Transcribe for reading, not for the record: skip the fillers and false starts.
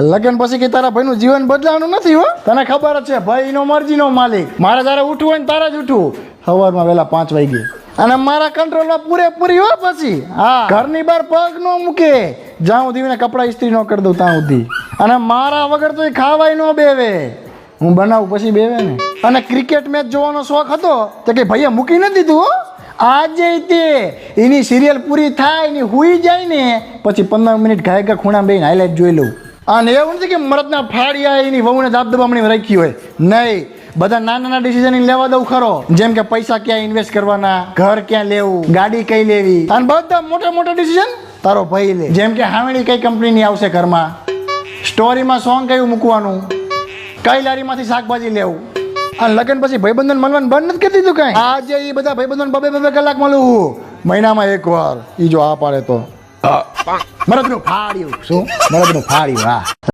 લગ્ન પછી કે તારા ભાઈનું જીવન બદલાવાનું નથી હો. તને ખબર જ છે ભાઈનો મરજીનો માલિક. મારે જ્યારે ઉઠવું હોય ને તારે જ ઉઠવું સવારમાં વહેલા 5 વાગે. અને મારા કંટ્રોલમાં પૂરેપૂરી હો. પછી હા, ઘરની બહાર પગ ન મૂકે જ્યાં સુધી એને કપડાં ઇસ્ત્રી ન કરી દઉં ત્યાં સુધી. અને મારા વગર તો એ ખાવાય ન બેવે. હું બનાવું પછી બેવે ને. અને ક્રિકેટ મેચ જોવાનો શોખ હતો તો કે ભાઈએ મૂકી નથી દીધું હો. આજે તે એની સિરિયલ પૂરી થાય ને હુઈ જાય ને પછી 15 મિનિટ ઘાયકા ખૂણા બેહીને હાઇલાઇટ જોઈ લઉં. અને એવું નથી કે મરદના ફાડિયા એની વહુને દાબદબામણી રાખી હોય. નહીં, બધા નાના ડિસિઝન લેવા દઉં ખરો. જેમ કે પૈસા ક્યાં ઇન્વેસ્ટ કરવાના, ઘર ક્યાં લેવું, ગાડી કઈ લેવી, અને બધા મોટા મોટા ડિસિઝન તારો ભાઈ લે. જેમ કે હાવણી કઈ કંપનીની આવશે ઘરમાં, સ્ટોરીમાં સોંગ કયું મૂકવાનું, કઈ લારીમાંથી શાકભાજી લેવું. અને લગ્ન પછી ભાઈબંધન મળવાનું બંધ નથી કરી દીધું કઈ. આજે એ બધા ભાઈબંધન 2-2 કલાક મળવું મહિનામાં એકવાર. ઈ જો આ પાડે તો મરદનું ફાડ્યું. શું મરદનું ફાડ્યું? હા.